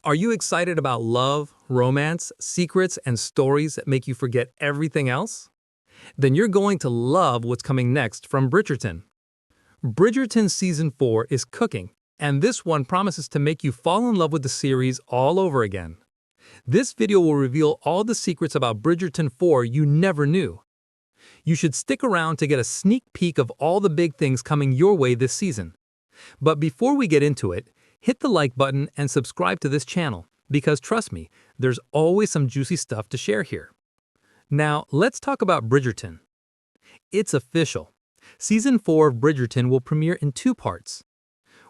Are you excited about love, romance, secrets, and stories that make you forget everything else? Then you're going to love what's coming next from Bridgerton. Bridgerton Season 4 is cooking, and this one promises to make you fall in love with the series all over again. This video will reveal all the secrets about Bridgerton 4 you never knew. You should stick around to get a sneak peek of all the big things coming your way this season. But before we get into it, hit the like button and subscribe to this channel, because trust me, there's always some juicy stuff to share here. Now, let's talk about Bridgerton. It's official. Season 4 of Bridgerton will premiere in 2 parts.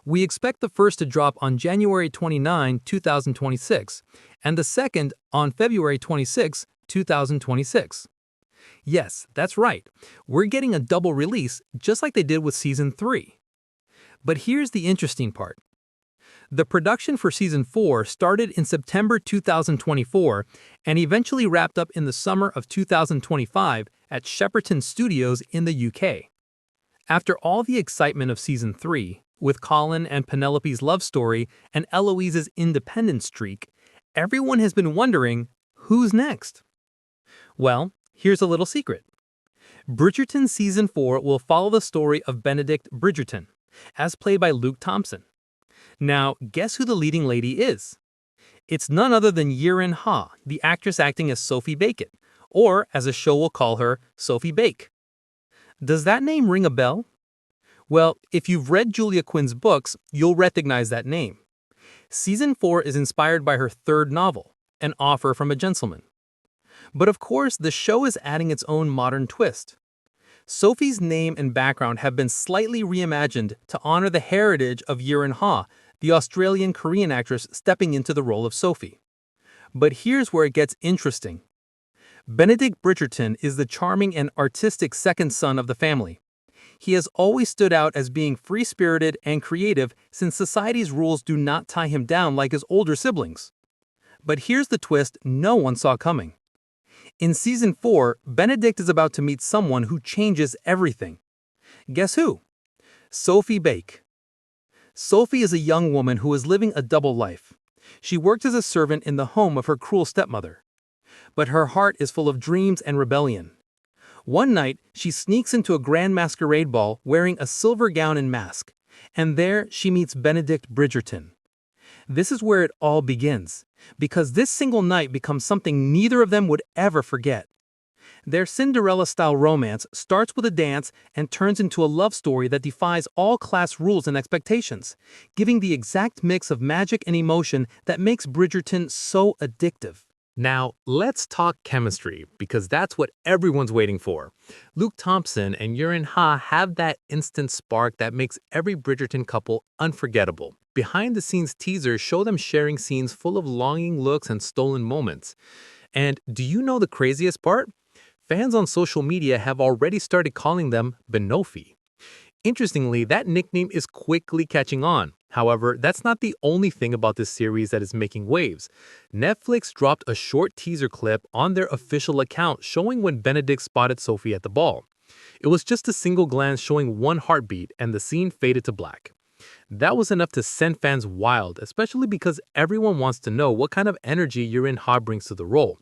We expect the first to drop on January 29, 2026, and the second on February 26, 2026. Yes, that's right. We're getting a double release just like they did with Season 3. But here's the interesting part. The production for Season 4 started in September 2024 and eventually wrapped up in the summer of 2025 at Shepperton Studios in the UK. After all the excitement of Season 3, with Colin and Penelope's love story and Eloise's independent streak, everyone has been wondering, who's next? Well, here's a little secret. Bridgerton Season 4 will follow the story of Benedict Bridgerton, as played by Luke Thompson. Now, guess who the leading lady is? It's none other than Yirin Ha, the actress acting as Sophie Bacon, or as the show will call her, Sophie Bake. Does that name ring a bell? Well, if you've read Julia Quinn's books, you'll recognize that name. Season 4 is inspired by her 3rd novel, An Offer from a Gentleman. But of course, the show is adding its own modern twist. Sophie's name and background have been slightly reimagined to honor the heritage of Yirin Ha, the Australian-Korean actress stepping into the role of Sophie. But here's where it gets interesting. Benedict Bridgerton is the charming and artistic second son of the family. He has always stood out as being free-spirited and creative since society's rules do not tie him down like his older siblings. But here's the twist no one saw coming. In Season 4, Benedict is about to meet someone who changes everything. Guess who? Sophie Bake. Sophie is a young woman who is living a double life. She worked as a servant in the home of her cruel stepmother. But her heart is full of dreams and rebellion. One night, she sneaks into a grand masquerade ball wearing a silver gown and mask, and there she meets Benedict Bridgerton. This is where it all begins, because this single night becomes something neither of them would ever forget. Their Cinderella-style romance starts with a dance and turns into a love story that defies all class rules and expectations, giving the exact mix of magic and emotion that makes Bridgerton so addictive. Now, let's talk chemistry, because that's what everyone's waiting for. Luke Thompson and Yirin Ha have that instant spark that makes every Bridgerton couple unforgettable. Behind-the-scenes teasers show them sharing scenes full of longing looks and stolen moments. And do you know the craziest part? Fans on social media have already started calling them Benofi. Interestingly, that nickname is quickly catching on. However, that's not the only thing about this series that is making waves. Netflix dropped a short teaser clip on their official account showing when Benedict spotted Sophie at the ball. It was just a single glance showing one heartbeat, and the scene faded to black. That was enough to send fans wild, especially because everyone wants to know what kind of energy Yirin Ha brings to the role.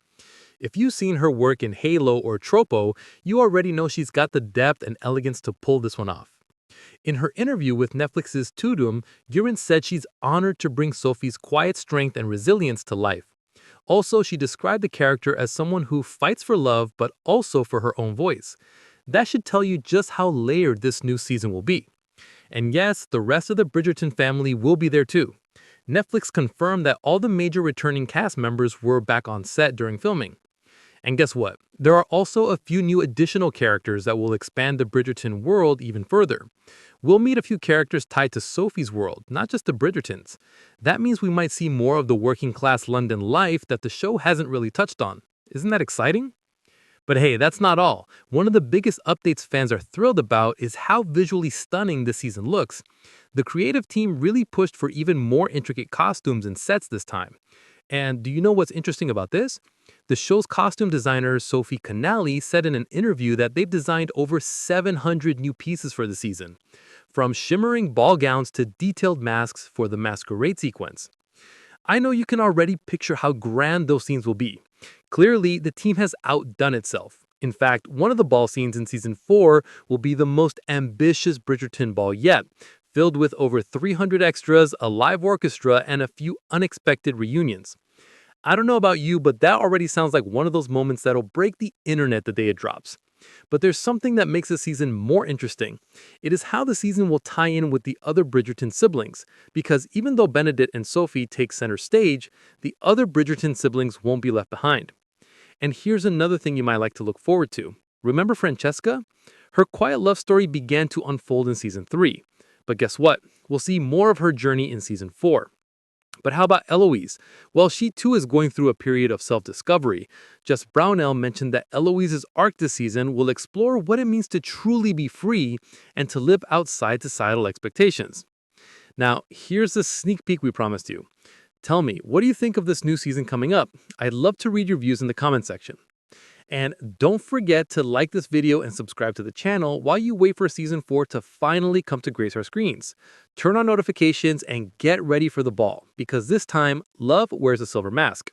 If you've seen her work in Halo or Tropo, you already know she's got the depth and elegance to pull this one off. In her interview with Netflix's Tudum, Yirin said she's honored to bring Sophie's quiet strength and resilience to life. Also, she described the character as someone who fights for love but also for her own voice. That should tell you just how layered this new season will be. And yes, the rest of the Bridgerton family will be there too. Netflix confirmed that all the major returning cast members were back on set during filming. And guess what? There are also a few new additional characters that will expand the Bridgerton world even further. We'll meet a few characters tied to Sophie's world, not just the Bridgertons. That means we might see more of the working-class London life that the show hasn't really touched on. Isn't that exciting? But hey, that's not all. One of the biggest updates fans are thrilled about is how visually stunning this season looks. The creative team really pushed for even more intricate costumes and sets this time. And do you know what's interesting about this? The show's costume designer, Sophie Canali, said in an interview that they've designed over 700 new pieces for the season, from shimmering ball gowns to detailed masks for the masquerade sequence. I know you can already picture how grand those scenes will be. Clearly, the team has outdone itself. In fact, one of the ball scenes in season 4 will be the most ambitious Bridgerton ball yet, filled with over 300 extras, a live orchestra, and a few unexpected reunions. I don't know about you, but that already sounds like one of those moments that'll break the internet the day it drops. But there's something that makes the season more interesting. It is how the season will tie in with the other Bridgerton siblings, because even though Benedict and Sophie take center stage, the other Bridgerton siblings won't be left behind. And here's another thing you might like to look forward to. Remember Francesca? Her quiet love story began to unfold in season 3. But guess what? We'll see more of her journey in season 4. But how about Eloise? Well, she too is going through a period of self-discovery. Jess Brownell mentioned that Eloise's arc this season will explore what it means to truly be free and to live outside societal expectations. Now, here's the sneak peek we promised you. Tell me, what do you think of this new season coming up? I'd love to read your views in the comment section. And don't forget to like this video and subscribe to the channel while you wait for season 4 to finally come to grace our screens. Turn on notifications and get ready for the ball, because this time, love wears a silver mask.